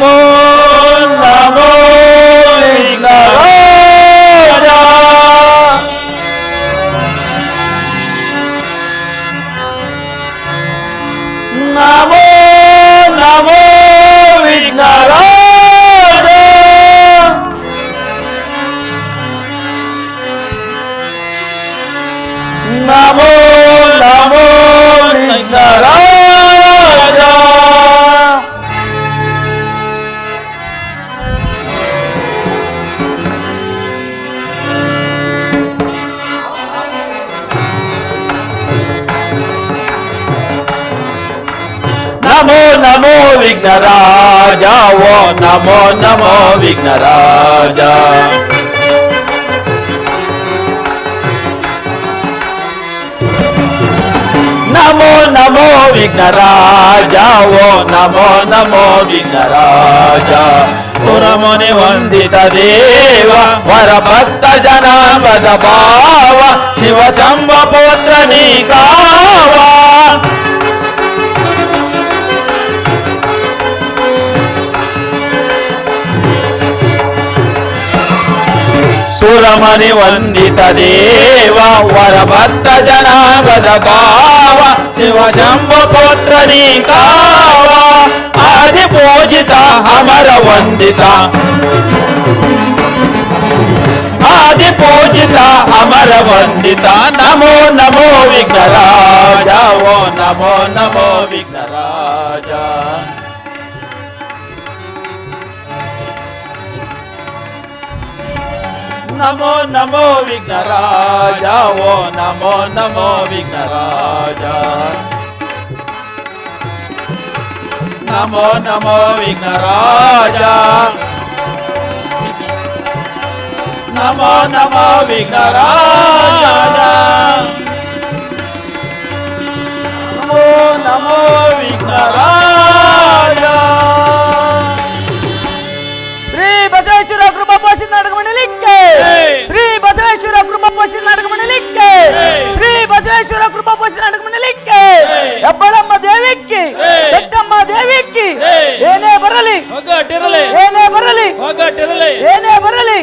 ನಮೋ ನಮೋ ವಿಘ್ನರಾಜ. ನಮೋ ನಮೋ ವಿಘ್ನರಾಜ. ನಮೋ ನಮೋ ವಿಘ್ನರಾಜ. ನಮೋ ನಮೋ ವಿಘ್ನರಾಜ. ಓ ನಮೋ ನಮೋ ವಿಘ್ನರಾಜ. ನಮೋ ನಮೋ ವಿಘ್ನರಾಜ. ಓ ನಮೋ ನಮೋ ವಿಘ್ನರಾಜ. ಸುರಮುನಿ ವಂದಿತ ದೇವ ವರ ಭಕ್ತ ಜನಾಂಗದ ಭಾವ ಶಿವ ಶಂಭ ಪುತ್ರ ನೀಕಾವ. ಸುರಮನಿ ವಂದಿತ ದೇವ ವರ ಭಕ್ತ ಜನಾಂಗದ ಭಾವ ಶಿವ ಶಂಭ ಪುತ್ರ ನೀಕಾವ. ಆದಿ ಪೂಜಿತ ಅಮರ ವಂದಿತ ಆದಿ ಪೂಜಿತ ಅಮರ ವಂದಿತ. ನಮೋ ನಮೋ ವಿಘ್ನರಾಜ. ಓ ನಮೋ ನಮೋ ವಿಘ್ನರಾಜ. ನಮೋ ನಮೋ ವಿಘ್ನರಾಜ. ಓ ನಮೋ ನಮೋ ವಿಘ್ನರಾಜ. ನಮೋ ನಮೋ ವಿಘ್ನರಾಜ. ನಮೋ ನಮೋ ವಿಘ್ನರಾಜ. ನಮೋ ನಮೋ ವಿಘ್ನರಾಜ. ಶ್ರೀ ಬಸವೇಶ್ವರ ಕೃಪಾ ಪೋಷಿತ ನಾಟಕ ಮಂಡಳಿಕ್ಕೆ, ಶ್ರೀ ಬಸವೇಶ್ವರ ಕೃಪಾ ಪೋಷಿತ ನಾಟಕ ಮಂಡಳಿಕ್ಕೆ, ಶ್ರೀ ಬಸವೇಶ್ವರ ಕೃಪಾ ಪೋಷಿತ ನಾಟಕ ಮಂಡಳಿಕ್ಕೆ, ಹೆಬ್ಬಳಮ್ಮ ದೇವಿಕ್ಕಿ, ಸತ್ತಮ್ಮ ದೇವಿಕ್ಕಿ. ಏನೇ ಬರಲಿ ಏನೇ ಬರಲಿ ಏನೇ ಬರಲಿ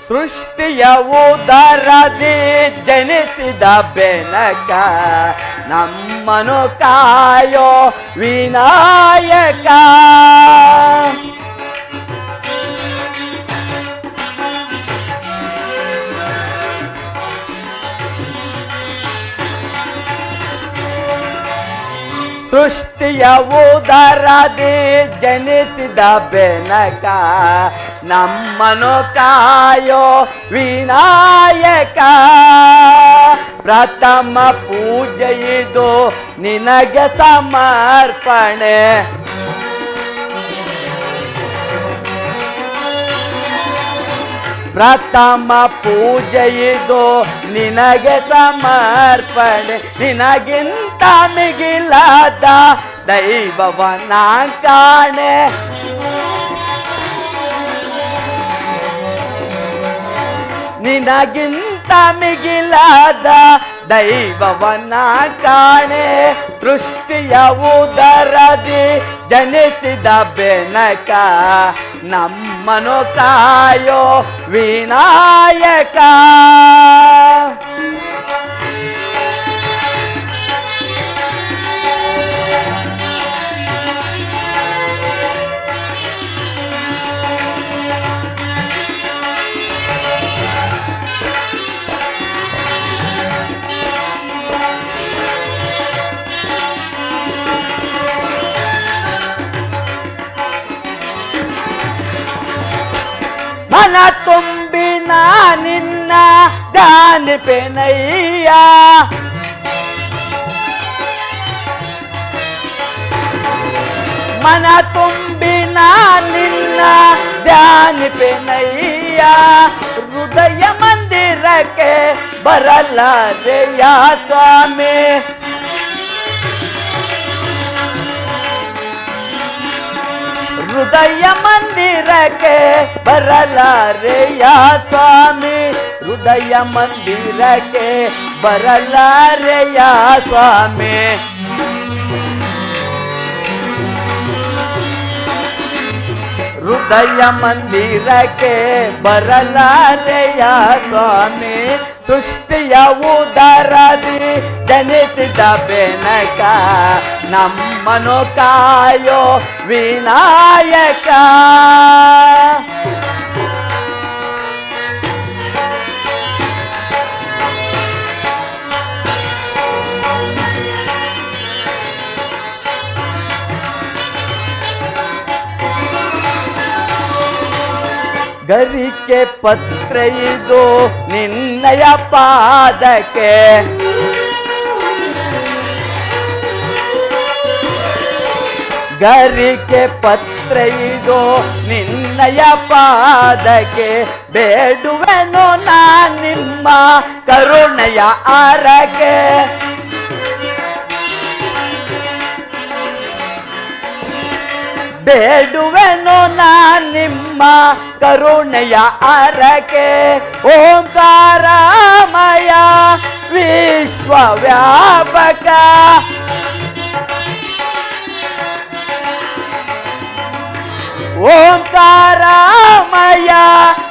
ಸೃಷ್ಟಿಯ ಉದರದಿ ಜನಿಸಿದ ಬೆನಕ ನಮ್ಮನು ಕಾಯೋ ವಿನಾಯಕ. ಸೃಷ್ಟಿಯ ಉದರದಿ ಜನಿಸಿದ ಬೆನಕ ನಮ್ಮನು ಕಾಯೋ ವಿನಾಯಕ. ಪ್ರಥಮ ಪೂಜೆ ಇದು ನಿನಗೆ ಸಮರ್ಪಣೆ. ಪ್ರಥಮ ಪೂಜೆ ಇದು ನಿನಗೆ ಸಮರ್ಪಣೆ, ನಿನಗಿಂತ ಮಿಗಿಲಾದ ದೈವವನ ಕಾಣೆ. ನಿನಗಿಂತ ಮಿಗಿಲಾದ ದೈವವನ ಕಾಣೆ. ಸೃಷ್ಟಿಯ ಉದರದಿ ಜನಿಸಿದ ಬೆನಕ ನಮ್ಮನು ಕಾಯೋ ವಿನಾಯಕ. ಮನ ತುಂಬಿನ ನಿನ್ನ ದಾನಿಪೆನಯ್ಯ, ಮನ ತುಂಬಿನ ನಿನ್ನ ಧ್ಯಾನಿಪೆನಯ್ಯ. ಹೃದಯ ಮಂದಿರಕ್ಕೆ ಬರಲಾರೆಯ ಸ್ವಾಮಿ, ಹೃದಯ ಮಂದಿರಕ್ಕೆ ಬರಲಾರೆಯ ಸ್ವಾಮಿ, ಹೃದಯ ಮಂದಿರಕ್ಕೆ ಬರಲಾರೆಯ ಸ್ವಾಮಿ. ಹೃದಯ ಮಂದಿರಕ್ಕೆ ಬರಲಾರೆಯ ಸ್ವಾಮಿ. ಸೃಷ್ಟಿಯ ಉದರದಿ ಜನಿಸಿದ ಬೆನಕ ನಮ್ಮನು ಕಾಯೋ ವಿನಾಯಕ. ಗರಿಕೆ ಪತ್ರ ಇದು ನಿನ್ನಯ ಪಾದಕ್ಕೆ, ಗರಿಕೆ ಪತ್ರ ಇದು ನಿನ್ನಯ ಪಾದಕ್ಕೆ. ಬೇಡುವೆನು ನಾ ನಿಮ್ಮ ಕರುಣೆಯ ಆರಕ್ಕೆ, ಬೇಡುವೆನು ನಾ ನಿಮ್ಮ ಕರುಣೆಯ ಆರಕ್ಕೆ. ಓಂಕಾರಮಯ ವಿಶ್ವವ್ಯಾಪಕ, ಓಂಕಾರಮಯ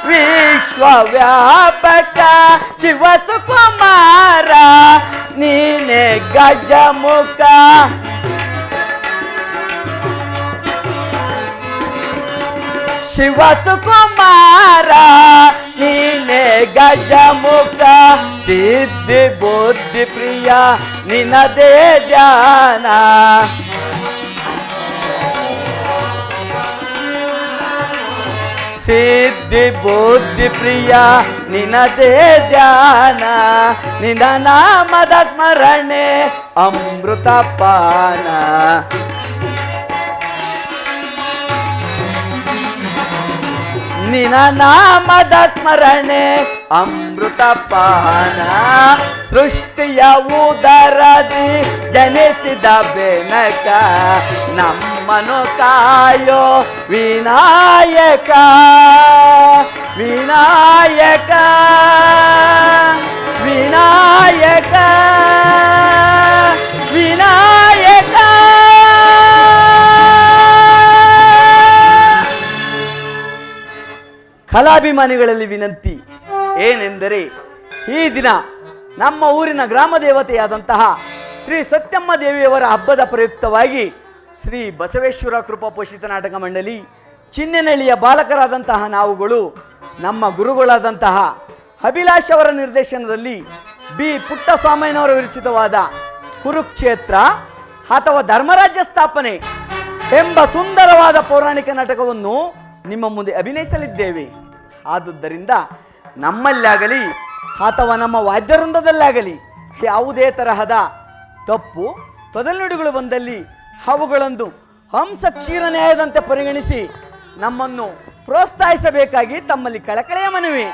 ವಿಶ್ವವ್ಯಾಪಕ. ಶಿವಸುಕುಮಾರ ನೀನೆ ಗಜಮುಖ, ಶಿವಸುಕುಮಾರ ನೀನೆ ಗಜಮುಖ. ಸಿದ್ಧಿ ಬುದ್ಧಿ ಪ್ರಿಯ ನಿನದೇ ಧ್ಯಾನ, ಸಿದ್ಧಿ ಬುದ್ಧಿ ಪ್ರಿಯ ನಿನದೇ ಧ್ಯಾನ. ನಿನ್ನ ನಾಮದ ಸ್ಮರಣೆ ಅಮೃತ ಪಾನ, ನಿನ್ನ ನಾಮದ ಸ್ಮರಣೆ ಅಮೃತ ಪಾನ. ಸೃಷ್ಟಿಯ ಉದರದಿ ಜನಿಸಿದ ಬೆನಕ ನಮ್ಮನು ಕಾಯೋ ವಿನಾಯಕ, ವಿನಾಯಕ, ವಿನಾಯಕ, ವಿನಾಯಕ. ಕಲಾಭಿಮಾನಿಗಳಲ್ಲಿ ವಿನಂತಿ ಏನೆಂದರೆ, ಈ ದಿನ ನಮ್ಮ ಊರಿನ ಗ್ರಾಮ ದೇವತೆಯಾದಂತಹ ಶ್ರೀ ಸತ್ಯಮ್ಮ ದೇವಿಯವರ ಹಬ್ಬದ ಪ್ರಯುಕ್ತವಾಗಿ ಶ್ರೀ ಬಸವೇಶ್ವರ ಕೃಪಾ ಪೋಷಿತ ನಾಟಕ ಮಂಡಳಿ ಚಿನ್ನನಹಳ್ಳಿಯ ಬಾಲಕರಾದಂತಹ ನಾವುಗಳು ನಮ್ಮ ಗುರುಗಳಾದಂತಹ ಅಭಿಲಾಷ್ ಅವರ ನಿರ್ದೇಶನದಲ್ಲಿ ಬಿ ಪುಟ್ಟಸ್ವಾಮಯ್ಯನವರ ವಿರಚಿತವಾದ ಕುರುಕ್ಷೇತ್ರ ಅಥವಾ ಧರ್ಮರಾಜ್ಯ ಸ್ಥಾಪನೆ ಎಂಬ ಸುಂದರವಾದ ಪೌರಾಣಿಕ ನಾಟಕವನ್ನು ನಿಮ್ಮ ಮುಂದೆ ಅಭಿನಯಿಸಲಿದ್ದೇವೆ. ಆದುದರಿಂದ ನಮ್ಮಲ್ಲಾಗಲಿ ಅಥವಾ ನಮ್ಮ ವಾದ್ಯವೃಂದದಲ್ಲಾಗಲಿ ಯಾವುದೇ ತರಹದ ತಪ್ಪು ತೊದಲುನುಡಿಗಳು ಬಂದಲ್ಲಿ ಅವುಗಳನ್ನು ಹಂಸ ಕ್ಷೀರ ನ್ಯಾಯದಂತೆ ಪರಿಗಣಿಸಿ ನಮ್ಮನ್ನು ಪ್ರೋತ್ಸಾಹಿಸಬೇಕಾಗಿ ತಮ್ಮಲ್ಲಿ ಕಳಕಳೆಯ ಮನವಿ.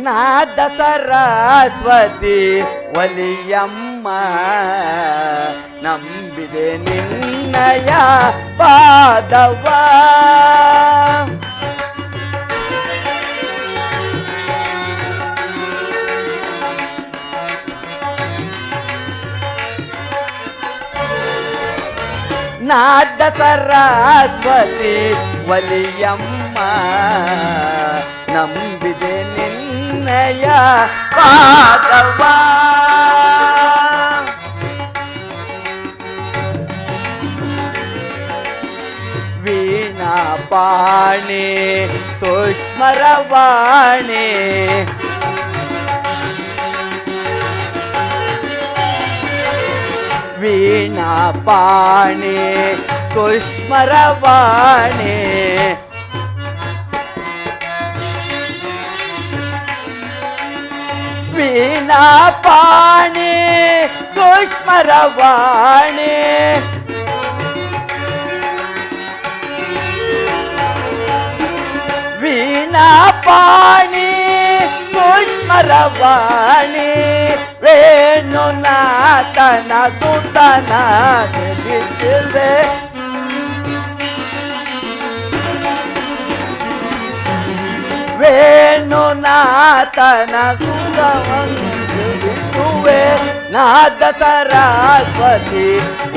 ನಾದ ಸರಸ್ವತಿ ಒಲಿಯಮ್ಮ ನಂಬಿದೆ ನಿನ್ನಯ ಪಾದವ. ನಾದ ಸರಸ್ವತಿ ಒಲಿಯಮ್ಮ ನಂಬಿದೆ ನಿನ್ನಯ ಪಾದವ. ವೀಣಾ ಪಾಣಿ ಸುಷ್ಮರವಾಣಿ ವೀಣಾ ಪಾಣಿ ಸುಷ್ಮರವಾಣಿ ವೀಣಾ ಪಾಣಿ ಸುಷ್ಮರವಾಣಿ ವೀಣಾ ಪಾಣಿ ಸುಷ್ಮರವಾಣಿ ವೇಣುನಾಥನ ಸುತನ ತಿಳಿದಿರುವೆ. ವೇಣುನಾಥನ ಸುತವನ್ನು ತಿಳಿಸುವೆ. ನಾದ ಸರಸ್ವತಿ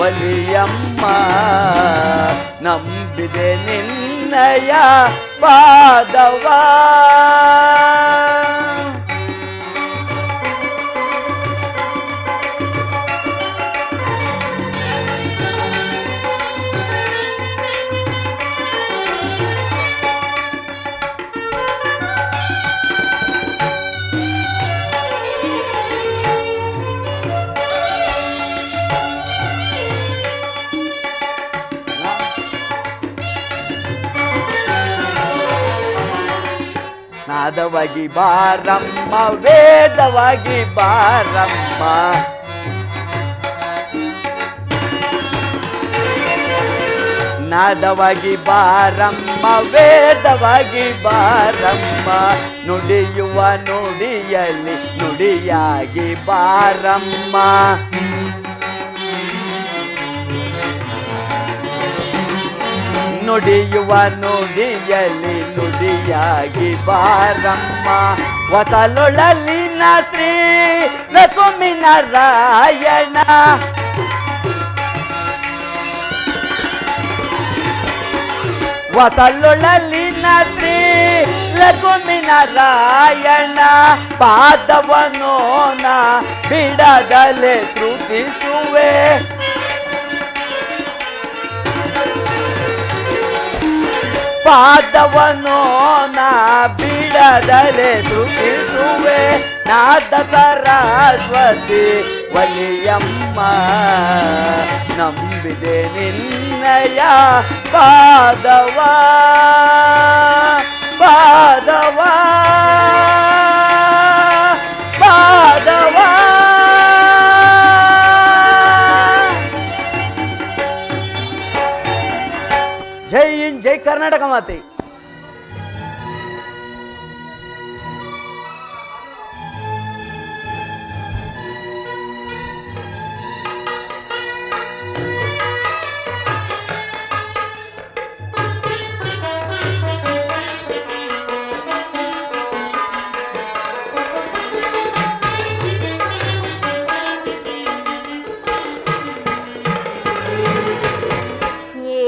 ಒಲಿಯಮ್ಮ ನಂಬಿದೆ ನಿನ್ನಯ ಪಾದವ. ನಾದವಾಗಿ ಬಾರಮ್ಮ ವೇದವಾಗಿ ಬಾರಮ್ಮ ನಾದವಾಗಿ ಬಾರಮ್ಮ ವೇದವಾಗಿ ಬಾರಮ್ಮ ನುಡಿಯುವ ನುಡಿಯಲ್ಲಿ ನುಡಿಯಾಗಿ ಬಾರಮ್ಮ. ನುಡಿಯುವ ನುಡಿಯಲ್ಲಿ ನುಡಿಯಾಗಿ ಬಾರಮ್ಮ. ವಸಲೊಳಲಿನ ಶ್ರೀ ಲಕ್ಷ್ಮೀನಾರಾಯಣ ವಸಲೊಳಲಿನ ಶ್ರೀ ಲಕ್ಷ್ಮೀನಾರಾಯಣ ಪಾದವನೋ ನಾ ಬಿಡದಲೆ ಶ್ರುತಿಸುವೆ. ಪಾದವನೋ ನಾ ಬಿಡದಲೆ ಶ್ರುತಿಸುವೆ. ನಾದ ಸರಸ್ವತಿ ಒಲಿಯಮ್ಮ ನಂಬಿದೆ ನಿನ್ನಯ ಪಾದವ ಪಾದವ ಪಾದವ. ಜೈ ಹಿಂದ್, ಜೈ ಕರ್ನಾಟಕ ಮಾತೆ.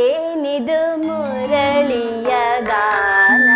ಏನಿದು ಮುರಳಿಯ ಗಾನ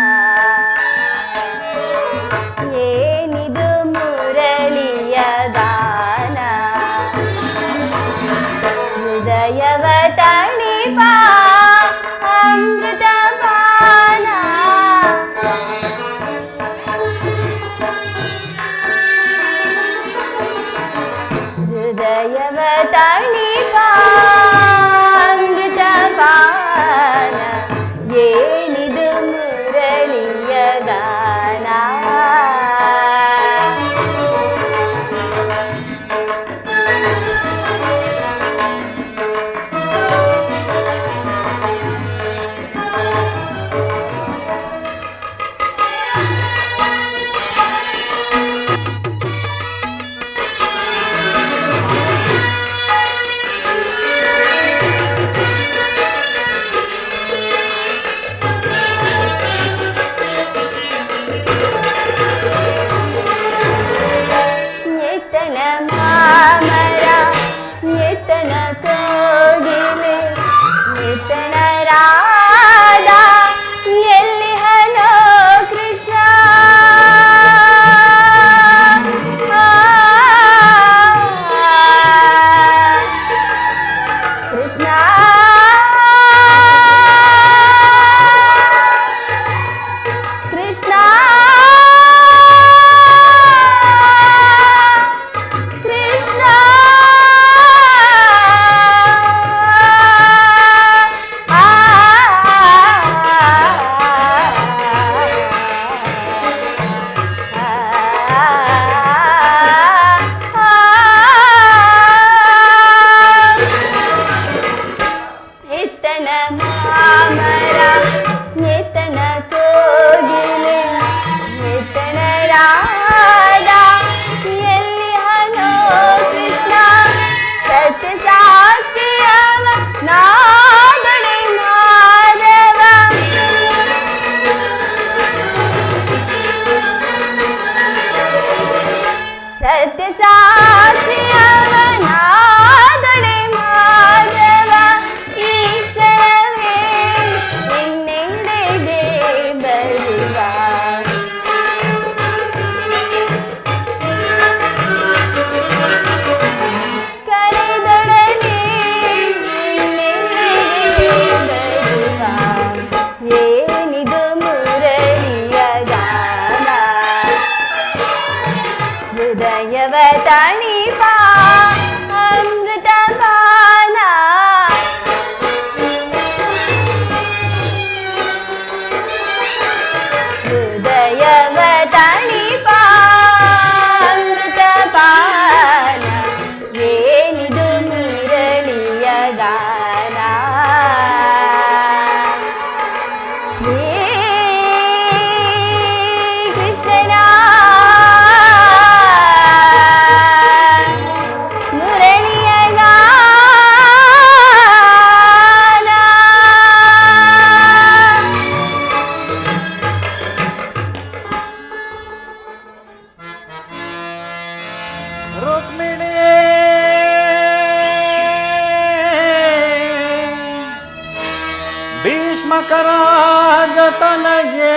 ಭೀಷ್ಮಕರಾಜತನಯೇ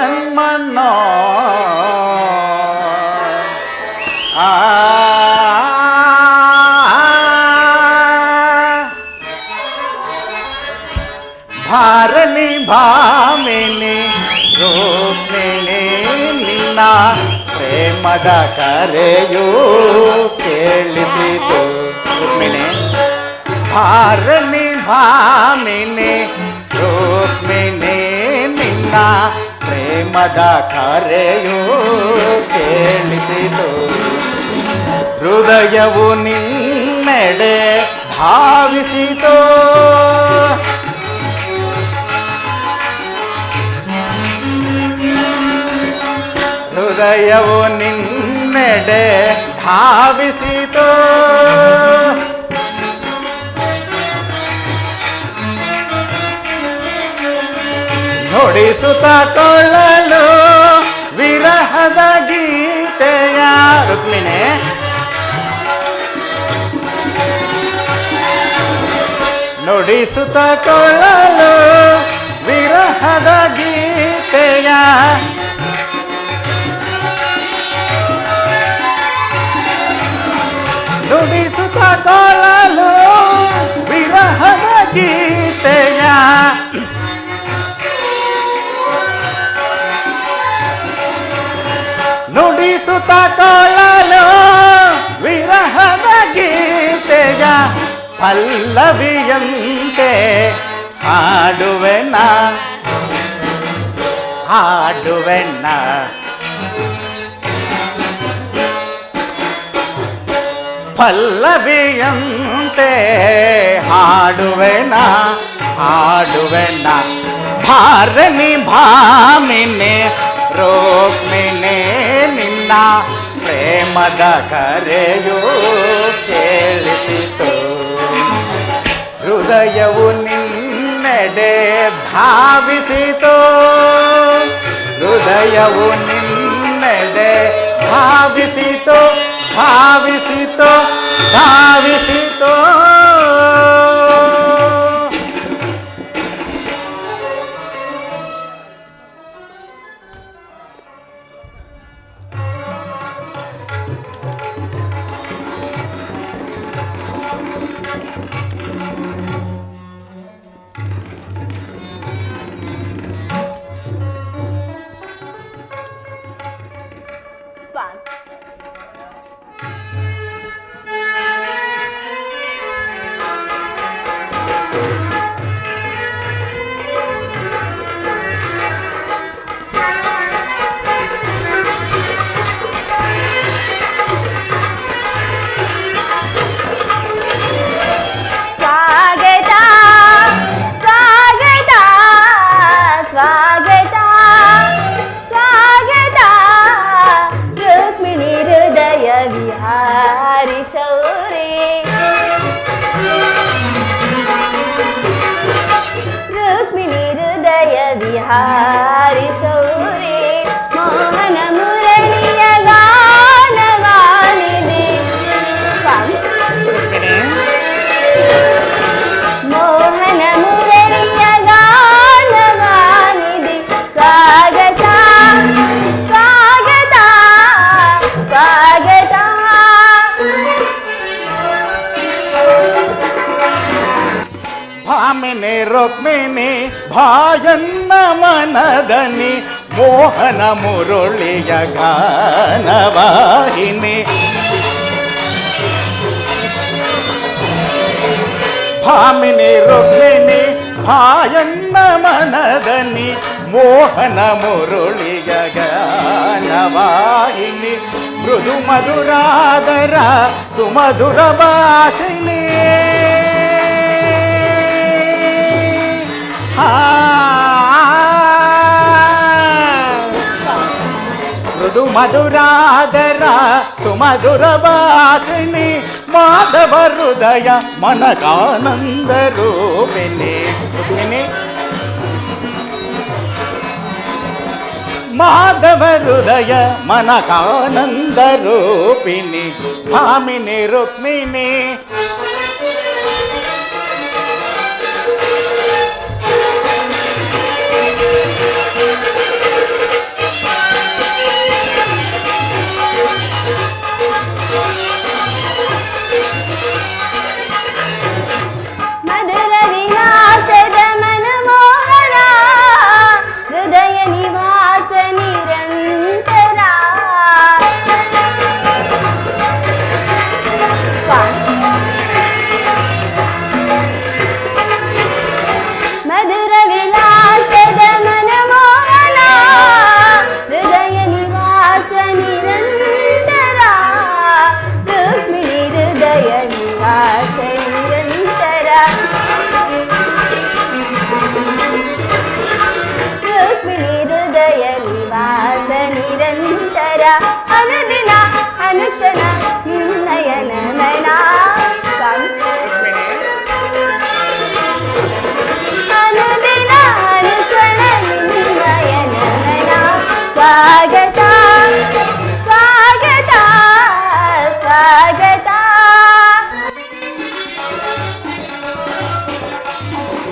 ಎನ್ಮನ್ನೋ ಆ ಭಾರಲಿ ಭಾಮಿನಿ ರೂಪಿಣಿ ನಿನ್ನ ಪ್ರೇಮದ ಕರೆಯೂ ಕೇಳಿಸಿತು. ರುಕ್ಮಿಣಿ ಭಾರಲಿ ಭಾಮಿನಿ ರೂಪಿಣಿ ನಿನ್ನ ಪ್ರೇಮದ ಕರೆಯೂ ಕೇಳಿಸಿತು. ಹೃದಯವು ನಿನ್ನೆಡೆ ಧಾವಿಸಿತು. ಹೃದಯವು ನಿನ್ನೆಡೆ ಧಾವಿಸಿತು. ನುಡಿಸುತ್ತ ಕೊಳ್ಳಲು ವಿರಹದ ಗೀತೆಯ ರುಕ್ಮಿಣಿ ನುಡಿಸುತ್ತ ಕೊಳ್ಳಲು ವಿರಹದ ಗೀತೆಯ ನುಡಿಸುತ್ತ ಕೊಳ್ಳಲು ವಿರಹದ ಗೀತೆಯ ನುಡಿಸುತ್ತ ಕೊಳ್ಳಲು ವಿರಹದ ಗೀತೆಯ ಪಲ್ಲವಿಯಂತೆ ಹಾಡುವೆನ ಹಾಡುವೆನ ಪಲ್ಲವಿಯಂತೆ ಹಾಡುವೆನ ಹಾಡುವೆನ ಭಾರನಿ ಭಾಮಿನಿ ರುಕ್ಮಿಣಿ ನಿನ್ನ ಪ್ರೇಮದ ಕರೆಯೂ ಕೇಳಿಸಿತು. ಹೃದಯವು ನಿನ್ನೆಡೆ ಧಾವಿಸಿತು. ಹೃದಯವು ನಿನ್ನೆಡೆ ಧಾವಿಸಿತು ಧಾವಿಸಿತು ಧಾವಿಸಿತು. विहारी शौरी मोहन मुरलिय गानवानिधि मोहन मुरलिय गानवानिधि स्वागत स्वागत स्वागत ಭಾಮಿನಿ ರುಕ್ಮಿಣಿ ಭಾಯನ್ನ ಮನದನಿ ಮೋಹನ ಮುರುಳಿಯ ಗಾನವಾಹಿನಿ ಭಾಮಿನಿ ರುಕ್ಮಿಣಿ ಭಾಯನ್ನ ಮನದನಿ ಮೋಹನ ಮುರುಳಿಯ ಗಾನವಾಹಿನಿ ಮೃದು ಮಧುರಾದರ ಸುಮಧುರ ಭಾಷಿಣಿ ಮೃದು ಮಧುರಾದರ ಸುಮಧುರ ಭಾಷಿಣಿ ಮಾಧವ ಹೃದಯ ಮನಕಾನಂದ ರೂಪಿಣಿ ರುಕ್ಮಿಣಿ ಮಾಧವ ಹೃದಯ ಮನಕಾನಂದ ರೂಪಿಣಿ ಭಾಮಿನಿ ರುಕ್ಮಿಣಿ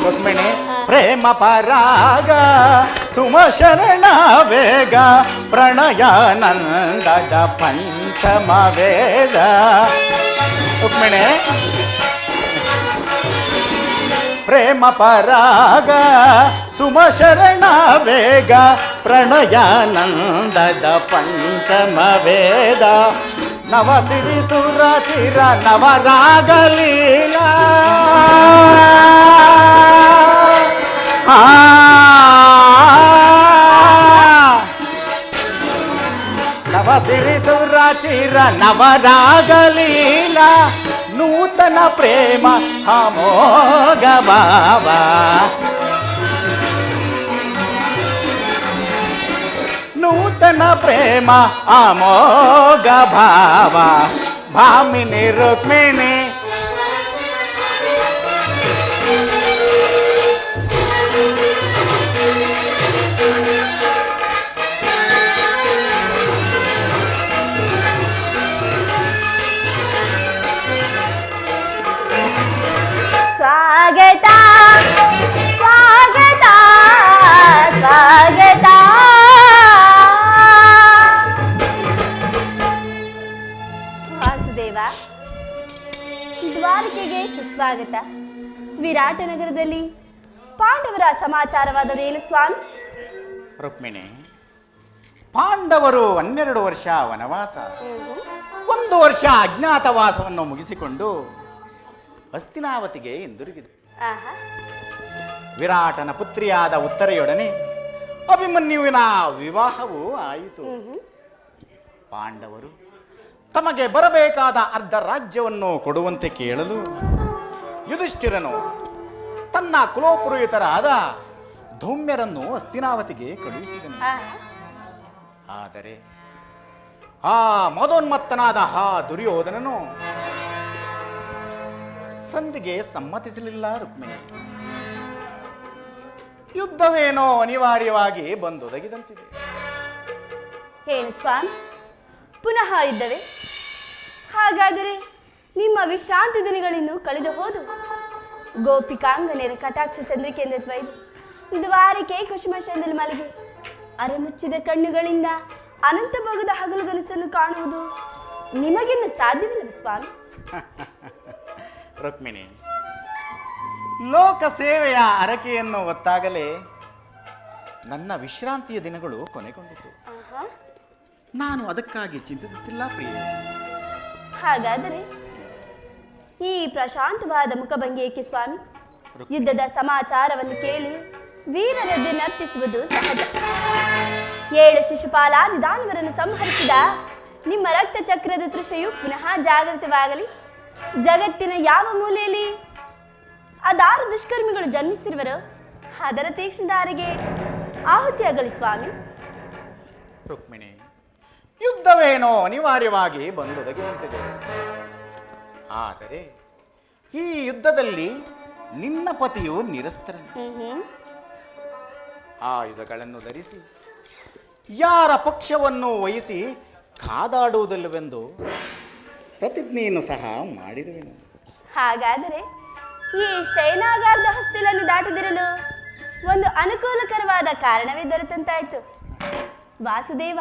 ರುಕ್ಮಿಣಿ ಪ್ರೇಮ ಪರಾಗ ಸುಮಶರಣ ವೇಗ ಪ್ರಣಯಾನಂದದ ಪಂಚಮ ವೇದ. ರುಕ್ಮಿಣಿ ಪ್ರೇಮ ಪರಾಗ ಸುಮಶರಣ ವೇಗ ಪ್ರಣಯಾನಂದದ ಪಂಚಮ ವೇದ. ನವಸಿರಿ ಸುರ ಚಿರ ನವರಾಗಲೀಲ ನವಸಿರಿ ಸುರ ಚಿರ ನವರಾಗಲೀಲ ನೂತನ ಪ್ರೇಮ ಅಮೋಘ ಭಾವ. ನೂತನ ಪ್ರೇಮ ಅಮೋಘ ಭಾವ. ಭಾಮಿನಿ ರುಕ್ಮಿಣಿ ಸ್ವಾಗತ ಸ್ವಾಗತ ಸ್ವಾಗತ. ವಾಸುದೇವ, ದ್ವಾರಕೆಗೆ ಸುಸ್ವಾಗತ. ವಿರಾಟ ನಗರದಲ್ಲಿ ಪಾಂಡವರ ಸಮಾಚಾರವಾದರೇನು ಸ್ವಾಮಿ? ರುಕ್ಮಿಣಿ, ಪಾಂಡವರು 12 ವರ್ಷ ವನವಾಸ, 1 ವರ್ಷ ಅಜ್ಞಾತವಾಸವನ್ನು ಮುಗಿಸಿಕೊಂಡು ಹಸ್ತಿನಾವತಿಗೆ ಹಿಂದಿರುಗಿದೆ. ವಿರಾಟನ ಪುತ್ರಿಯಾದ ಉತ್ತರೆಯೊಡನೆ ಅಭಿಮನ್ಯುವಿನ ವಿವಾಹವೂ ಆಯಿತು. ಪಾಂಡವರು ತಮಗೆ ಬರಬೇಕಾದ ಅರ್ಧ ರಾಜ್ಯವನ್ನು ಕೊಡುವಂತೆ ಕೇಳಲು ಯುಧಿಷ್ಠಿರನು ತನ್ನ ಕುಲೋಪುರೋಹಿತರಾದ ಧೌಮ್ಯರನ್ನು ಹಸ್ತಿನಾವತಿಗೆ ಕಳುಹಿಸಿದನು. ಆದರೆ ಆ ಮದೋನ್ಮತ್ತನಾದ ದುರ್ಯೋಧನನು ಸಂಧಿಗೆ ಸಮ್ಮತಿಸಲಿಲ್ಲ. ರುಕ್ಮಿಣಿ, ಯುದ್ಧವೇನೋ ಅನಿವಾರ್ಯವಾಗಿ ಬಂದೊದಗಿದಂತಿದೆ. ಏನು ಸ್ವಾಮಿ, ಪುನಃ ಯುದ್ಧವೇ? ಹಾಗಾದರೆ ನಿಮ್ಮ ವಿಶ್ರಾಂತಿ ದಿನಗಳಿನ್ನೂ ಕಳೆದು ಹೋದು. ಗೋಪಿಕಾಂಗನೆಯರ ಕಟಾಕ್ಷ ಚಂದ್ರಿಕೆಯಿಂದ ತ್ವಯ್ದು ದ್ವಾರಕೆ ಕುಸುಮಶದಲ್ಲಿ ಮಲಗಿ ಅರೆಮುಚ್ಚಿದ ಕಣ್ಣುಗಳಿಂದ ಅನಂತ ಭೋಗದ ಹಗಲುಗನಸನ್ನು ಕಾಣುವುದು ನಿಮಗಿನ್ನು ಸಾಧ್ಯವಿಲ್ಲ ಸ್ವಾಮಿ. ರುಕ್ಮಿಣಿ, ಲೋಕ ಸೇವೆಯ ಹರಕೆಯನ್ನು ಹೊತ್ತಾಗಲೇ ನನ್ನ ವಿಶ್ರಾಂತಿಯ ದಿನಗಳು ಕೊನೆಗೊಂಡಿತು. ನಾನು ಅದಕ್ಕಾಗಿ ಚಿಂತಿಸುತ್ತಿಲ್ಲ ಪ್ರಿಯ. ಹಾಗಾದರೆ ಈ ಪ್ರಶಾಂತವಾದ ಮುಖಭಂಗಿ ಏಕೆ ಸ್ವಾಮಿ? ಯುದ್ಧದ ಸಮಾಚಾರವನ್ನು ಕೇಳಿ ವೀರರದ್ದು ನರ್ತಿಸುವುದು ಸಹಜ. 7 ಶಿಶುಪಾಲಾದಿ ದಾನವರನ್ನು ಸಂಹರಿಸಿದ ನಿಮ್ಮ ರಕ್ತ ಚಕ್ರದ ತೃಷೆಯು ಪುನಃ ಜಾಗೃತವಾಗಲಿ. ಜಗತ್ತಿನ ಯಾವ ಮೂಲೆಯಲ್ಲಿ ಅದಾರು ದುಷ್ಕರ್ಮಿಗಳು ಜನ್ಮಿಸಿರುವರೋ ಅದರ ತೀಕ್ಷ್ಣದಾರಿಗೆ ಆಹುತಿಯಾಗಲಿ ಸ್ವಾಮಿ. ರುಕ್ಮಿಣಿ, ಯುದ್ಧವೇನೋ ಅನಿವಾರ್ಯವಾಗಿ ಬಂದೊದಗಿದಂತಿದೆ. ಆದರೆ ಈ ಯುದ್ಧದಲ್ಲಿ ನಿನ್ನ ಪತಿಯು ನಿರಸ್ತರನು. ಆಯುಧಗಳನ್ನು ಧರಿಸಿ ಯಾರ ಪಕ್ಷವನ್ನು ವಹಿಸಿ ಕಾದಾಡುವುದಿಲ್ಲವೆಂದು ಪ್ರತಿಜ್ಞೆಯನ್ನು ಸಹ ಮಾಡಿರುವೆನು. ಹಾಗಾದರೆ ಈ ಶೈನಾಗಾರದ ಹೊಸ್ತಿಲನ್ನು ದಾಟದಿರಲು ಒಂದು ಅನುಕೂಲಕರವಾದ ಕಾರಣವೇ ದೊರೆತಂತಾಯ್ತು. ವಾಸುದೇವ,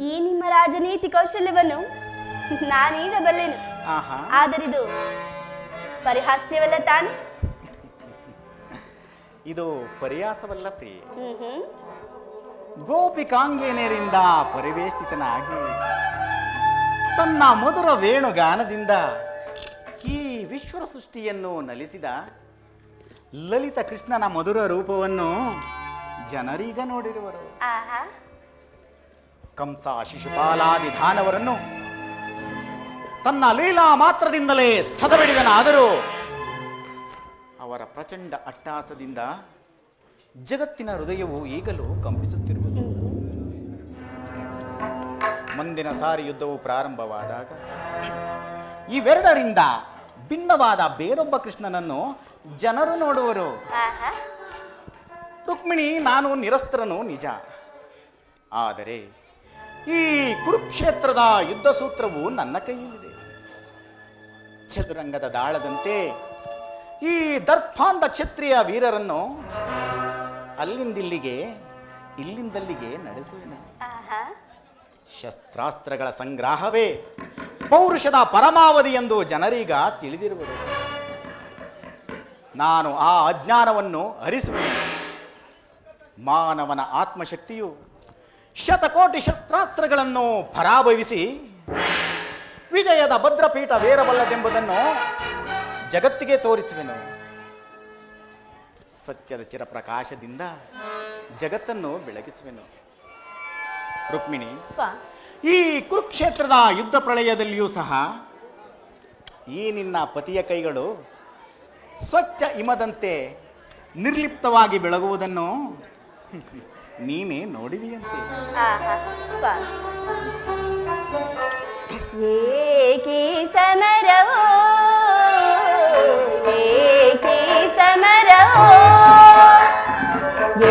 ಈ ನಿಮ್ಮ ರಾಜನೀತಿ ಕೌಶಲ್ಯವನ್ನು ನಾನೀಗ ಬಲ್ಲೆನು. ಆದರಿದು ಪರಿಹಾಸ್ಯವಲ್ಲ ತಾನೆ? ಇದು ಪರಿಹಾಸವಲ್ಲ ಪ್ರಿಯೆ. ಗೋಪಿಕಾಂಗೇನರಿಂದ ಪರಿವೇಷ್ಟಿತನಾಗಿ ತನ್ನ ಮಧುರ ವೇಣುಗಾನದಿಂದ ಈ ವಿಶ್ವ ಸೃಷ್ಟಿಯನ್ನು ನಲಿಸಿದ ಲಲಿತ ಕೃಷ್ಣನ ಮಧುರ ರೂಪವನ್ನು ಜನರೀಗ ನೋಡಿರುವರು. ಕಂಸ ಶಿಶುಪಾಲಾದಿ ದಾನವರನ್ನು ತನ್ನ ಲೀಲಾ ಮಾತ್ರದಿಂದಲೇ ಸದಬಿಡಿದನಾದರೂ ಅವರ ಪ್ರಚಂಡ ಅಟ್ಟಹಾಸದಿಂದ ಜಗತ್ತಿನ ಹೃದಯವು ಈಗಲೂ ಕಂಪಿಸುತ್ತಿರುವುದು. ಮುಂದಿನ ಸಾರಿ ಯುದ್ಧವು ಪ್ರಾರಂಭವಾದಾಗ ಇವೆರಡರಿಂದ ಭಿನ್ನವಾದ ಬೇರೊಬ್ಬ ಕೃಷ್ಣನನ್ನು ಜನರು ನೋಡುವರು. ರುಕ್ಮಿಣಿ, ನಾನು ನಿರಸ್ತ್ರನು ನಿಜ, ಆದರೆ ಈ ಕುರುಕ್ಷೇತ್ರದ ಯುದ್ಧ ಸೂತ್ರವು ನನ್ನ ಕೈಯಲ್ಲಿದೆ. ಚದುರಂಗದ ದಾಳದಂತೆ ಈ ದರ್ಪಾಂಧ ಕ್ಷತ್ರಿಯ ವೀರರನ್ನು ಅಲ್ಲಿಂದಿಲ್ಲಿಗೆ ಇಲ್ಲಿಂದಲ್ಲಿಗೆ ನಡೆಸುವೆನು. ಆಹಾ. ಶಸ್ತ್ರಾಸ್ತ್ರಗಳ ಸಂಗ್ರಹವೇ ಪೌರುಷದ ಪರಮಾವಧಿ ಎಂದು ಜನರೀಗ ತಿಳಿದಿರುವುದು. ನಾನು ಆ ಅಜ್ಞಾನವನ್ನು ಹರಿಸುವೆನು. ಮಾನವನ ಆತ್ಮಶಕ್ತಿಯು ಶತಕೋಟಿ ಶಸ್ತ್ರಾಸ್ತ್ರಗಳನ್ನು ಪರಾಭವಿಸಿ ವಿಜಯದ ಭದ್ರಪೀಠವೇರಬಲ್ಲದೆಂಬುದನ್ನು ಜಗತ್ತಿಗೆ ತೋರಿಸುವೆನು. ಸತ್ಯದ ಚಿರಪ್ರಕಾಶದಿಂದ ಜಗತ್ತನ್ನು ಬೆಳಗಿಸುವೆನು. ರುಕ್ಮಿಣಿ, ಈ ಕುರುಕ್ಷೇತ್ರದ ಯುದ್ಧ ಪ್ರಳಯದಲ್ಲಿಯೂ ಸಹ ಈ ನಿನ್ನ ಪತಿಯ ಕೈಗಳು ಸ್ವಚ್ಛ ಹಿಮದಂತೆ ನಿರ್ಲಿಪ್ತವಾಗಿ ಬೆಳಗುವುದನ್ನು ನೀನೇ ನೋಡಿವಿಯಂತೆ. ಆಹಾ, ಸ್ವಾಮಿ. ಏಕಿ ಸಮರವೋ ಏಕಿ ಸಮರವೋ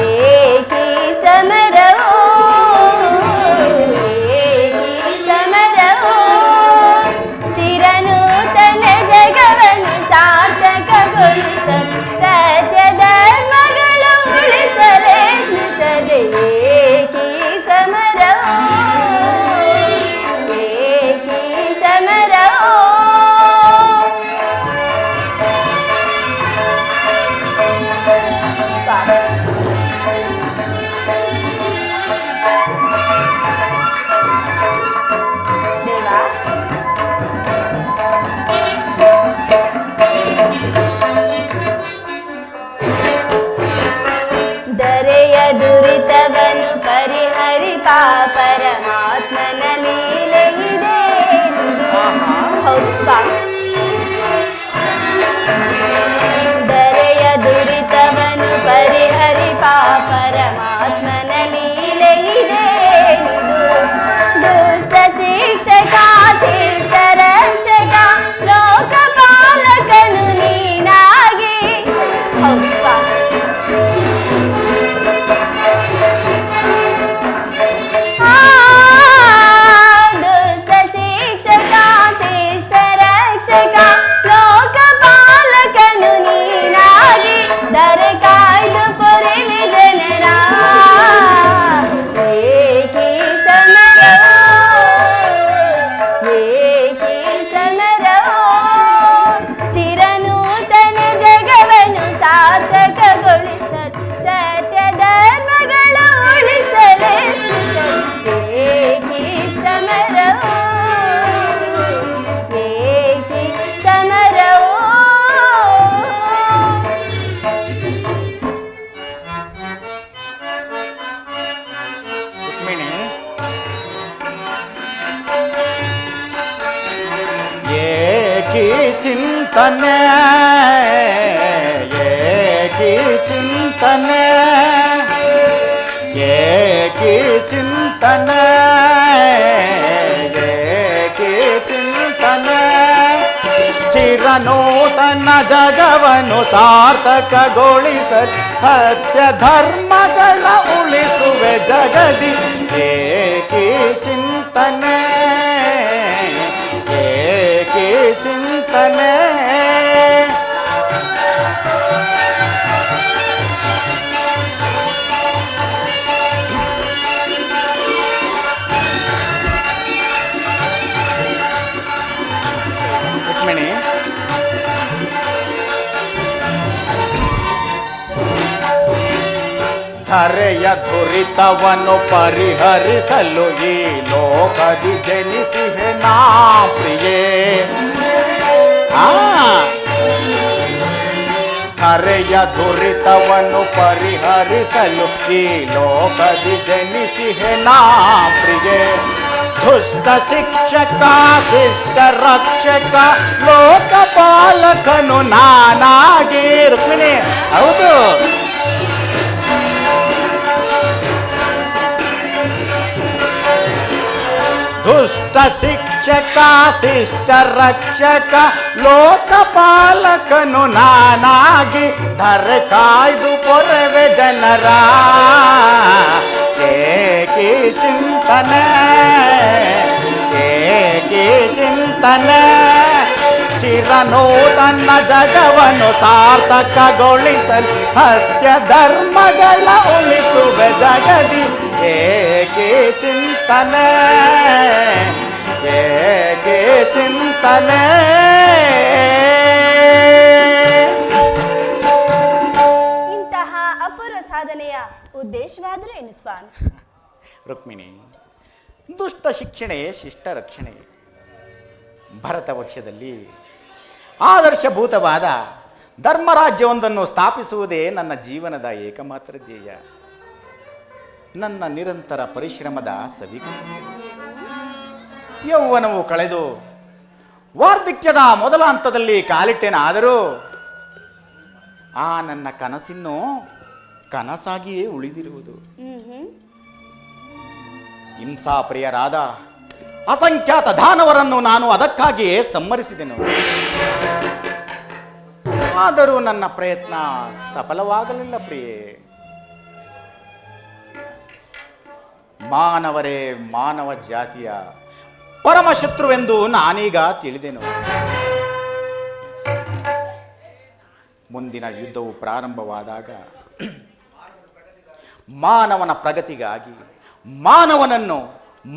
ಏಕಿ ಸಮರವೋ ಏಕಿ ಸಮರವೋ ಚಿರನೂತನ ಜಗವನ್ನು ಸಾರ್ಥಕಗೊಳಿಸಲು ಸತ್ಯ ಧರ್ಮಗಳು ಉಳಿಸಲೆತ್ನಿಸದೆ ಏಕಿ ಸಮರವೋ ಏಕಿ ಸಮರವೋ. ದೇವಾ, ದರೆಯ ದುರಿತವನ್ನು ಪರಿಹರಿಪ ಪರಮಾತ್ಮನ ಲೀಲೆಯಿದೆ. ಹೌದು ಸ್ವಾಮಿ. ದರೆಯ ದುರಿತವನ್ನು ಪರಿಹರಿಪ ಪರಮಾತ್ಮನ ಲೀಲೆಯಿದೆ. ದುಷ್ಟ ಶಿಕ್ಷಕ ಶಿಷ್ಟ ರಕ್ಷಕ ಲೋಕಪಾಲಕನು ನೀನಾಗಿ. ಹೌದು ಸ್ವಾಮಿ. ದುಷ್ಟ ಶಿಕ್ಷಕ ಶಿಷ್ಟ ರಕ್ಷಕ ಲೋಕಪಾಲಕನು ನೀನಾಗಿ ದರೆ ಕಾಯ್ದು ಪೊರೆಲಿ ಜನರ ಏಕಿ ಸಮರವೋ ಏಕಿ ಸಮರವೋ ಚಿರನೂತನ ಜಗವನ್ನು ಸಾರ್ಥಕಗೊಳಿಸಲು ಸತ್ಯ ಧರ್ಮಗಳ ಉಳಿಸಲೆತ್ನಿಸಲು ಏಕಿ ಸಮರವೋ ಏಕಿ ಸಮರವೋ. ರುಕ್ಮಿಣಿ, ಏಕಿ ಚಿಂತನೆ ಏಕಿ ಚಿಂತನೆ ಏಕಿ ಚಿಂತನೆ ಏಕಿ ಚಿಂತನೆ ಚಿರನೂತನ ಜಗವನ್ನು ಸಾರ್ಥಕಗೊಳಿಸಲು ಸತ್ಯ ಧರ್ಮಗಳ ಉಳಿಸುವೆ ಜಗದಿ ಏಕಿ ಚಿಂತನೆ ಏಕಿ ಚಿಂತನೆ. ರುಕ್ಮಿಣಿ, ಧರೆಯ ದುರಿತವನ್ನು ಪರಿಹರಿಸಲು ಈ ಲೋಕದಿ ಜನಿಸಿಹೆ ನಾ ಪ್ರಿಯೇ. ಧರೆಯ ದುರಿತವನ್ನು ಪರಿಹರಿಸಲು ಈ ಲೋಕದಿ ಜನಿಸಿಹೆ ನಾ ಪ್ರಿಯೇ. ದುಷ್ಟ ಶಿಕ್ಷಕ ಶಿಷ್ಟ ರಕ್ಷಕ ಲೋಕಪಾಲಕನು ನಾನಾಗಿ. ರುಕ್ಮಿಣಿ, ಹೌದು. ದುಷ್ಟ ಶಿಕ್ಷಕ ಶಿಷ್ಟ ರಕ್ಷಕ ಲೋಕಪಾಲಕನು ನಾನಾಗಿ ಧರೆ ಕಾಯ್ದು ಪೊರೆವೆ ಜನರ ಏಕಿ ಚಿಂತನೆ ಏಕಿ ಚಿಂತನೆ ಚಿರನೋ ತನ್ನ ಜಗವನ್ನು ಸಾರ್ಥಕಗೊಳಿಸಲು ಸತ್ಯ ಧರ್ಮಗಳ ಉಳಿಸುವ ಜಗದಿ ಏಕೆ ಚಿಂತನೆ ಏಕೆ ಚಿಂತನೆ. ಇಂತಹ ಅಪೂರ್ವ ಸಾಧನೆಯ ಉದ್ದೇಶವಾದರೂ ಏನು ಸ್ವಾಮಿ? ರುಕ್ಮಿಣಿ, ದುಷ್ಟ ಶಿಕ್ಷಣೆ ಶಿಷ್ಟ ರಕ್ಷಣೆ. ಭರತ ವರ್ಷದಲ್ಲಿ ಆದರ್ಶಭೂತವಾದ ಧರ್ಮರಾಜ್ಯವೊಂದನ್ನು ಸ್ಥಾಪಿಸುವುದೇ ನನ್ನ ಜೀವನದ ಏಕಮಾತ್ರ ಧ್ಯೇಯ. ನನ್ನ ನಿರಂತರ ಪರಿಶ್ರಮದ ಸವಿಕನಸು. ಯೌವನವು ಕಳೆದು ವಾರ್ಧಕ್ಯದ ಮೊದಲ ಹಂತದಲ್ಲಿ ಕಾಲಿಟ್ಟೆನಾದರೂ ಆ ನನ್ನ ಕನಸಿನ್ನು ಕನಸಾಗಿಯೇ ಉಳಿದಿರುವುದು. ಹಿಂಸಾಪ್ರಿಯರಾದ ಅಸಂಖ್ಯಾತ ದಾನವರನ್ನು ನಾನು ಅದಕ್ಕಾಗಿಯೇ ಸಂಹರಿಸಿದೆನು. ಆದರೂ ನನ್ನ ಪ್ರಯತ್ನ ಸಫಲವಾಗಲಿಲ್ಲ ಪ್ರಿಯೆ. ಮಾನವರೇ ಮಾನವ ಜಾತಿಯ ಪರಮಶತ್ರುವೆಂದು ನಾನೀಗ ತಿಳಿದೆನು. ಮುಂದಿನ ಯುದ್ಧವು ಪ್ರಾರಂಭವಾದಾಗ ಮಾನವನ ಪ್ರಗತಿಗಾಗಿ ಮಾನವನನ್ನು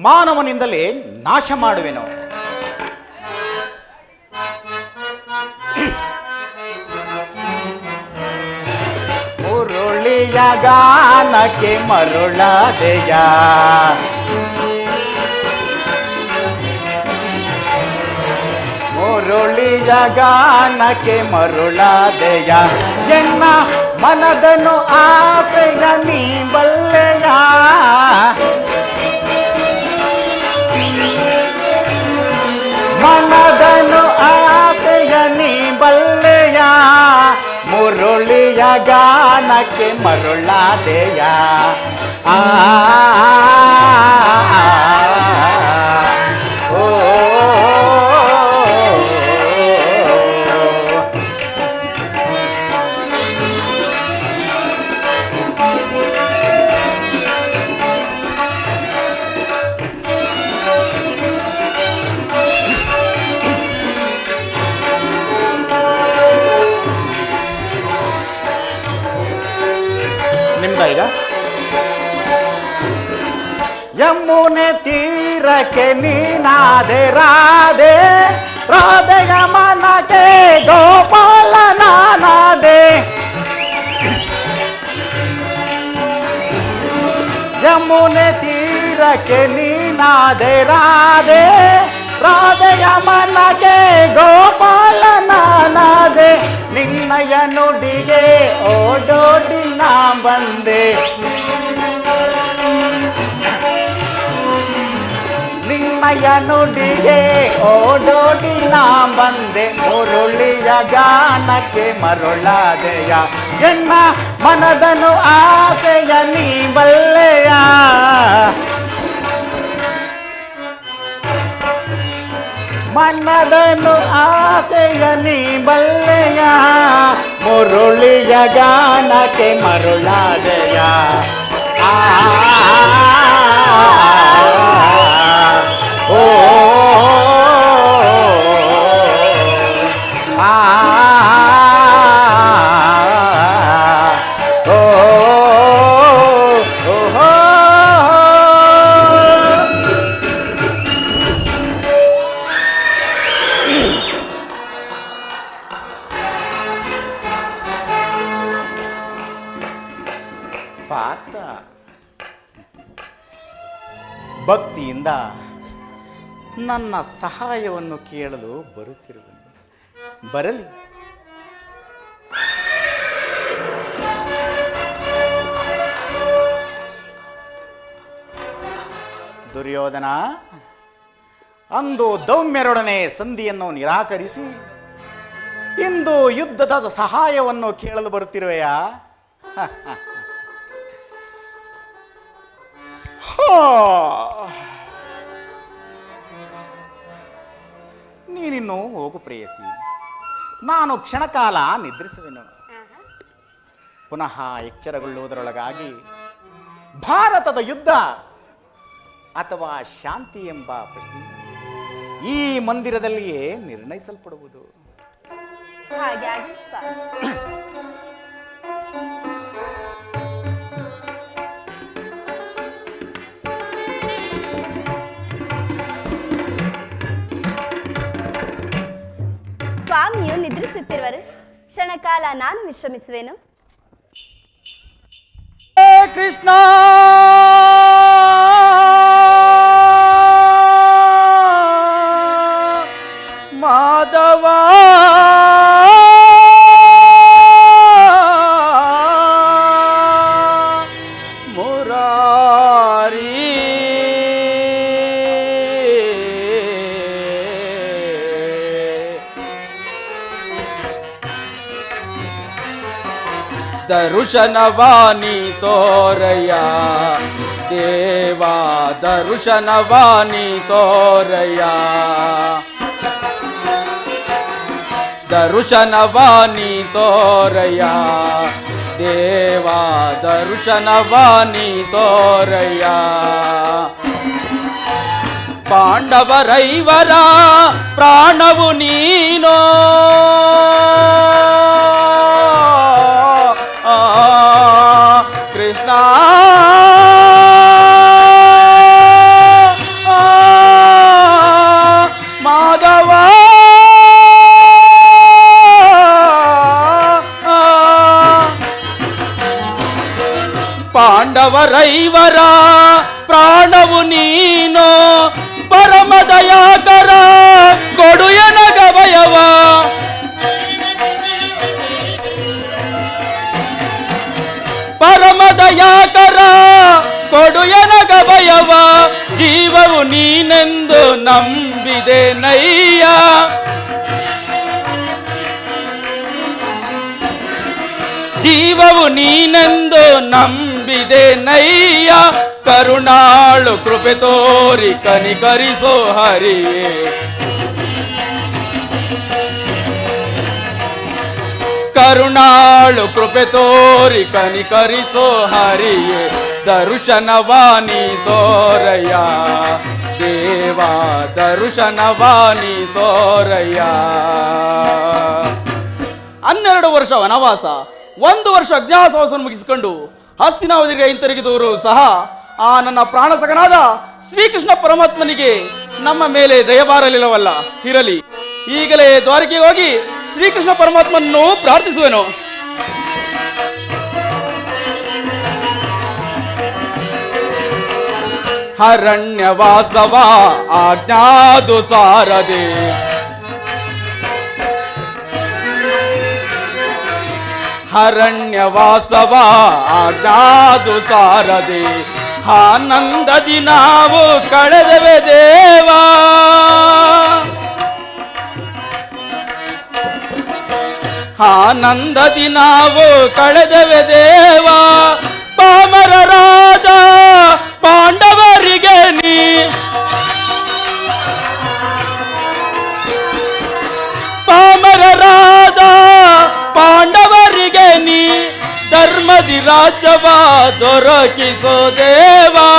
ಮಾನವನಿಂದಲೇ ನಾಶ ಮಾಡುವೆನು. ಮುರುಳಿಯ ಗಾನಕ್ಕೆ ಮರುಳಾದೆಯ ಮುರುಳಿಯ ಗಾನಕ್ಕೆ ಮರುಳಾದೆಯ ಎನ್ನ ಮನದನು ಆಸೆಯ ನೀ ಬಲ್ಲೆಯ ಮನದನು ಆಸೆಯ ನೀ ಬಲ್ಲೆಯ ಮುರುಳಿಯ ಗಾನಕ್ಕೆ ಮರುಳಾದೆಯ ಆ ಓ ಈಗ ಯಮುನೆ ತೀರಕ್ಕೆ ನೀನಾದೆ ರಾಧೆ ರಾಧೆಯ ಮನಕ್ಕೆ ಗೋಪಾಲ ನಾನಾದೆ ಯಮುನೆ ತೀರಕ್ಕೆ ನೀನಾದೆ ರಾಧೆ ರಾಧೆಯ ಮನಕ್ಕೆ ಗೋಪಾಲ ನಾನಾದೆ ನಿನ್ನಯ ನುಡಿಗೆ ಓಡೋಡಿ ನಾ ಬಂದೆ ನಿನ್ನಯ ನುಡಿಗೆ ಓಡೋಡಿ ನಾ ಬಂದೆ ಮುರುಳಿಯ ಗಾನಕ್ಕೆ ಮರುಳಾದೆಯ ಎನ್ನ ಮನದನು ಆಸೆಯ ನೀ ಬಲ್ಲೆಯ ಮನದನು ಆಸೆಯ ನೀ ಬಲ್ಲೆಯ ಮುರುಳಿಯ ಗಾನಕ್ಕೆ ಮರುಳಾದೆಯ ಆ ಓ ಆ ಪಾರ್ಥ ಭಕ್ತಿಯಿಂದ ನನ್ನ ಸಹಾಯವನ್ನು ಕೇಳಲು ಬರುತ್ತಿರುವನು. ಬರಲಿ. ದುರ್ಯೋಧನ, ಅಂದು ದೌಮ್ಯರೊಡನೆ ಸಂಧಿಯನ್ನು ನಿರಾಕರಿಸಿ ಇಂದು ಯುದ್ಧದ ಸಹಾಯವನ್ನು ಕೇಳಲು ಬರುತ್ತಿರುವೆಯಾ? ನೀನಿನ್ನು ಹೋಗು ಪ್ರೇಯಸಿ, ನಾನು ಕ್ಷಣಕಾಲ ನಿದ್ರಿಸುವೆನು. ಪುನಃ ಎಚ್ಚರಗೊಳ್ಳುವುದರೊಳಗಾಗಿ ಭಾರತದ ಯುದ್ಧ ಅಥವಾ ಶಾಂತಿ ಎಂಬ ಪ್ರಶ್ನೆ ಈ ಮಂದಿರದಲ್ಲಿಯೇ ನಿರ್ಣಯಿಸಲ್ಪಡುವುದು. ಹಾಗೆ ಆಗಲಿ ಸ್ವಾಮಿ. ಸ್ವಾಮಿಯು ನಿದ್ರಿಸುತ್ತಿರುವರು. ಕ್ಷಣಕಾಲ ನಾನು ವಿಶ್ರಮಿಸುವೆನು. ಕೃಷ್ಣ ಮಾಧವ ಮುರಾರಿ ದರುಶನವಾನಿ ತೋರಯ್ಯ ದೇವಾ ದರುಶನವಾನಿ ತೋರಯ್ಯ ದರುಶನವಾನಿ ತೋರಯ್ಯ ದೇವಾ ದರುಶನವಾನಿ ತೋರಯ್ಯ ಪಾಂಡವರೈವರ ಪ್ರಾಣವು ನೀನೋ ಕೃಷ್ಣ ಮಾಧವ ಪಾಂಡವರೈವರ ಪ್ರಾಣವು ನೀನು ಪರಮದಯಾಕರ ಕೊಡು ಎನಗವಯವ ಪರಮದಯಾಕರ ಕೊಡು ಎನಗವಯವ ಜೀವವು ನೀನೆಂದು ನಂಬಿದೆ ನಯ್ಯ ಜೀವವು ನೀನೆಂದು ನಂಬಿದೆ ನಯ್ಯ ಕರುಣಾಳು ಕೃಪೆ ತೋರಿ ಕನಿಕರಿಸೋ ಹರಿಯೇ ಕರುಣಾಳು ಕೃಪೆ ತೋರಿ ಕನಿಕರಿಸೋ ಹರಿಯೇ ದರುಶನವಾನಿ ತೋರಯ್ಯ ದೇವಾ ದರುಶನವಾನಿ ತೋರಯ್ಯ 12 ವರ್ಷ ವನವಾಸ 1 ವರ್ಷ ಅಜ್ಞಾತವಾಸವನ್ನು ಮುಗಿಸಿಕೊಂಡು ಹಸ್ತಿನಾವತಿಗೆ ಹಿಂತಿರುಗಿದವರು ಸಹ ಆ ನನ್ನ ಪ್ರಾಣಸಖನಾದ ಶ್ರೀಕೃಷ್ಣ ಪರಮಾತ್ಮನಿಗೆ ನಮ್ಮ ಮೇಲೆ ದಯಬಾರಲಿಲ್ಲವಲ್ಲ. ಇರಲಿ, ಈಗಲೇ ದ್ವಾರಕೆಗೆ ಹೋಗಿ ಶ್ರೀಕೃಷ್ಣ ಪರಮಾತ್ಮನನ್ನು ಪ್ರಾರ್ಥಿಸುವೆನು. ಅರಣ್ಯವಾಸವ ಆಜ್ಞಾದು ಸಾರದೆ ಅರಣ್ಯವಾಸವ ಆಜ್ಞಾದು ಸಾರದೆ ಆನಂದದಿ ನಾವು ಕಳೆದವೆ ದೇವಾ ಆನಂದದಿ ನಾವು ಕಳೆದವೆ ದೇವಾ ಪಾಮರರಾದ ಪಾಂಡವರಿಗೆ ನೀ ಪಾಮರರಾದ ಪಾಂಡವರಿಗೆ ನೀ ಧರ್ಮದಿ ರಾಜ್ಯವ ದೊರಕಿಸೋ ದೇವಾ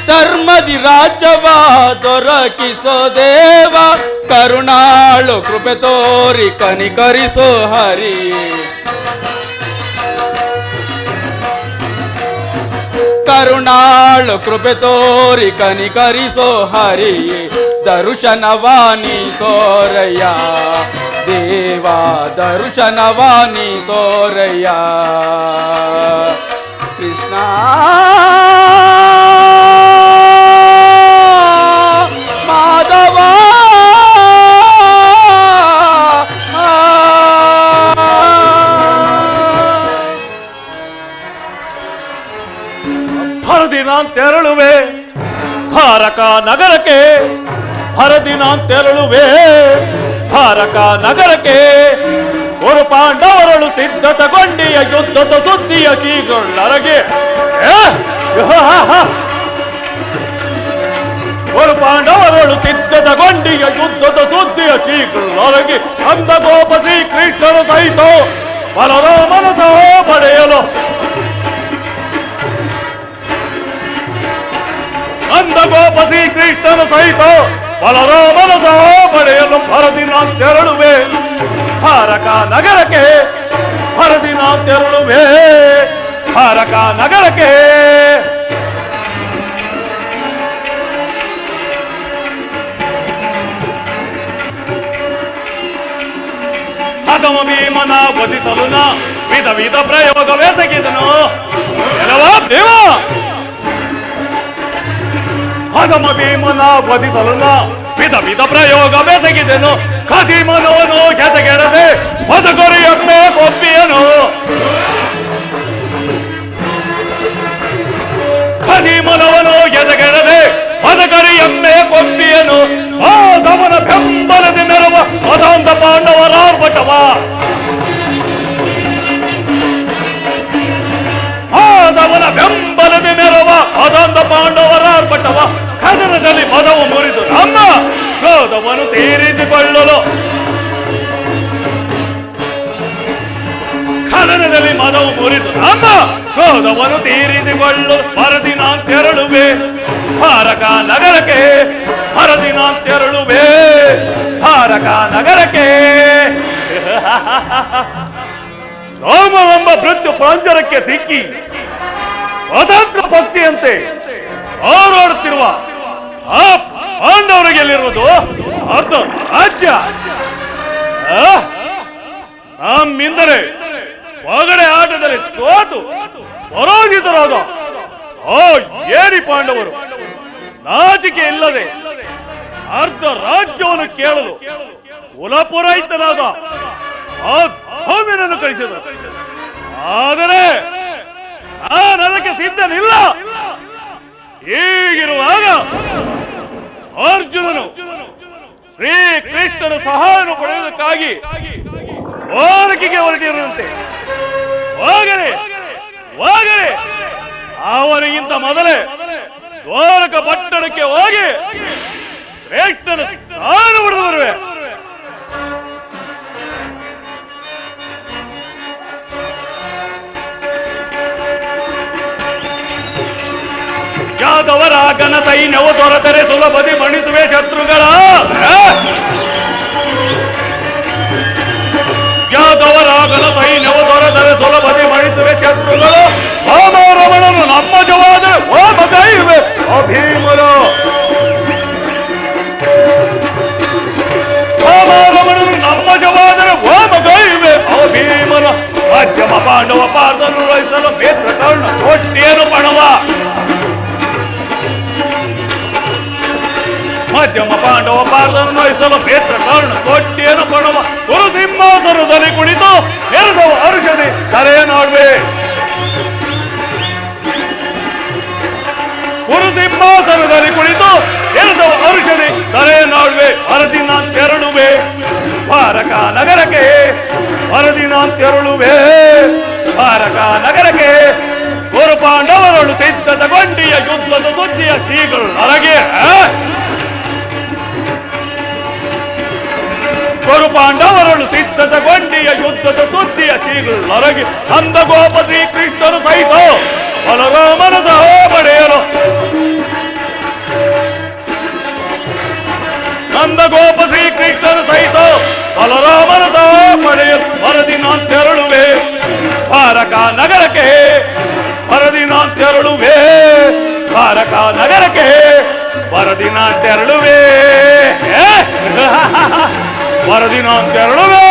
ಧರ್ಮದಿ ರಾಜ್ಯವ ದೊರಕಿಸೋ ದೇವ ಕರುಣಾಳು ಕೃಪೆ ತೋರಿ ಕನಿಕರಿಸೋ ಹರಿ ಕರುಣಾಳು ಕೃಪೆ ತೋರಿ ಕನಿಕರಿಸೋ ಹರಿ ದರುಶನವಾನಿ ತೋರಯ್ಯ ದೇವಾ ದರುಶನವಾನಿ ತೋರಯ್ಯ ಕೃಷ್ಣ ಮಾಧವ ಭರದಿನಾಂತೆರಳುವೆ ಧಾರಕ ನಗರಕ್ಕೆ ಭರದಿನಾಂತೆರಳುವೆ ಧಾರಕ ನಗರಕ್ಕೆ ஒரு ಪಾಂಡವರಳು ಸಿದ್ಧತಗೊಂಡಿಯ ಯುದ್ಧದ ಸುದ್ದಿಯ ಶ್ರೀಗಳರಗೆ ஒரு ಪಾಂಡವರಳು ಸಿದ್ಧತಗೊಂಡಿಯ ಯುದ್ಧದ ಸುದ್ದಿಯ ಶ್ರೀಗಳರಗೆ ಅಂದ ಗೋಪ ಶ್ರೀಕೃಷ್ಣನ ಸಹಿತ ಬಲರೋ ಮನಸೋ ಪಡೆಯಲು ಶ್ರೀಕೃಷ್ಣನ ಸಹಿತ ಬಲರಾಮನ ಸಹ ಪಡೆಯಲು ಭರದಿನ ತೆರಳುವೆ ಹಾರಕ ನಗರಕ್ಕೆ ಭರದಿನ ತೆರಳುವೆ ಹಾರಕ ನಗರಕ್ಕೆ ಹಗಮ ಭೀಮನ ವಧಿಸಲು ವಿಧ ವಿಧ ಪ್ರಯೋಗವೆಸಗಿದನು ದೇವ ಹಗಮ ಭೀಮನ ವಧಿಸಲು ವಿಧ ವಿಧ ಪ್ರಯೋಗವೆಸಗಿದನು ಖದೀಮನೋನು ಕೆಸಗೆಡದೆ ಬದುಕೊರಿಯೊಮ್ಮೆ ಕೊಪ್ಪಿಯನು ಖದೀಮನವನು ಎದೆಗೆಡದೆ ಬದುಕರಿಯೊಮ್ಮೆ ಕೊಪ್ಪಿಯನು ಆ ದಮನ ಬೆಂಬಲದ ಮೆರವ ಅದಾಂತ ಪಾಂಡವರಾರ್ಭಟವ ಆದವನ ಬೆಂಬಲದ ಮೆರವ ಅದಾಂತ ಪಾಂಡವರಾರ್ಭಟವ ಕದನದಲ್ಲಿ ಮದವು ಮುರಿದು ನಮ್ಮ ಕ್ರೋಧವನ್ನು ತೀರಿಸಿಕೊಳ್ಳಲು ಕದನದಲ್ಲಿ ಮದವು ಮುರಿದು ನಮ್ಮ ಕ್ರೋಧವನ್ನು ತೀರಿಸಿಕೊಳ್ಳಲು ಭರದಿನ ತೆರಳುವೆ ಹಾರಕ ನಗರಕ್ಕೆ ಭರದಿನ ತೆರಳುವೆ ಹಾರಕ ನಗರಕ್ಕೆ ಸೋಮವೆಂಬ ಮೃತ್ಯು ಪ್ರಾಂಜರಕ್ಕೆ ಸಿಕ್ಕಿ ಸ್ವತಂತ್ರ ಪಕ್ಷಿಯಂತೆ ಹೋರಾಡುತ್ತಿರುವ ಆ ಪಾಂಡವರಿಗೆ ಎಲ್ಲಿರುವುದು ಅರ್ಧ ರಾಜ್ಯ ನಮ್ಮಿಂದರೆ ಒಗಡೆ ಆಟದಲ್ಲಿ ಸೋತು ಪರಾಜಿತರಾದ ಆ ಏರಿ ಪಾಂಡವರು ನಾಚಿಕೆ ಇಲ್ಲದೆ ಅರ್ಧ ರಾಜ್ಯವನ್ನು ಕೇಳಲು ಕುಲಪುರಹಿತನಾದ ಆ ಸೌಮ್ಯನನ್ನು ಕಳಿಸಿದರು. ಆದರೆ ನಾನು ಅದಕ್ಕೆ ಸಿದ್ಧನಿಲ್ಲ. ಹೀಗಿರುವಾಗ ಅರ್ಜುನನು ಶ್ರೀಕೃಷ್ಣನ ಸಹಾಯವನ್ನು ಪಡೆಯುವುದಕ್ಕಾಗಿ ಓಲಕಿಗೆ ಹೊರಟಿರುವಂತೆ ಹೋಗರೆ ಹೋಗರೆ ಅವನಿಗಿಂತ ಮೊದಲೇ ದ್ವಾರಕ ಪಟ್ಟಣಕ್ಕೆ ಹೋಗಿ ಶ್ರೇಷ್ಠನ ಸ್ಥಾನ ಪಡೆದು ಬರುವೆ. ಯಾದವರ ಘನ ಸೈನ್ಯವು ದೊರೆತರೆ ಸುಲಭದಿ ಮಣಿಸುವೆ ಶತ್ರುಗಳ. ಯಾದವರ ಘನ ಸೈನ್ಯವು ದೊರೆತರೆ ಸುಲಭದಿ ಮಣಿಸುವೆ ಶತ್ರುಗಳು. ರಾಮರಮಣನು ನಮ್ಮ ಜವಾದರೆ ಹೋಮ ಕೈವೆ ಅಭೀಮರು. ರಾಮರಮಣನು ನಮ್ಮ ಜವಾದರೆ ಹೋಮ ಕೈವೆ ಅಭೀಮನ. ಮಧ್ಯಮ ಪಾಂಡವ ಪಾರ್ಧನ್ನು ರಹಿಸಲು ಮಿತ್ರ ಕರ್ಣ ಕೋಷ್ಠಿಯನ್ನು ಪಣವ. ಮಧ್ಯಮ ಪಾಂಡವ ಪಾರ್ಧನ್ನು ವಹಿಸಲು ಮಿತ್ರ ಕರ್ಣ ಕೋಷ್ಠಿಯನ್ನು ಪಣವ. ಗುರು ಸಿಂಹಾಸನದಲ್ಲಿ ಕುಳಿತು ಎರಡವ ಅರ್ಷದಿ ಕರೆಯ ನೋಡ್ವೆ. ಗುರು ಸಿಂಹಾಸನದಲ್ಲಿ ಕುಳಿತು ಎರಡವ ಅರ್ಷದಿ ಕರೆಯ ನೋಡ್ವೆ. ವರದಿನ ತೆರಳುವೆ ಭಾರಕ ನಗರಕ್ಕೆ. ವರದಿನ ತೆರಳುವೆ ಭಾರಕ ನಗರಕ್ಕೆ. ಗುರು ಪಾಂಡವರಳು ಸಿದ್ಧತಗೊಂಡಿಯ ಯುದ್ಧದ ಸುದ್ದಿಯ ಶ್ರೀಗಳು ಹೊರಗೆ. ಗುರು ಪಾಂಡವರಳು ಸಿದ್ಧತಗೊಂಡಿಯ ಯುದ್ಧದ ಸುದ್ದಿಯ ಶ್ರೀಗಳು ಹೊರಗೆ. ನಂದಗೋಪ ಶ್ರೀಕೃಷ್ಣನು ಸಹಿತ ಬಲರಾಮನ ಸಹ ಪಡೆಯಲು. ನಂದಗೋಪ ಶ್ರೀಕೃಷ್ಣನು ಸಹಿತ ಬಲರಾಮನ ಸಹ ಪಡೆಯಲು ವರದಿನ ತೆರಳುವೆ ಭಾರಕ ನಗರಕ್ಕೆ. ವರದಿನ ತೆರಳುವೆ ಭಾರಕ ನಗರಕ್ಕೆ. ವರದಿನ ತೆರಳುವೆ ವರದಿನ ತೆರಳುವೆ.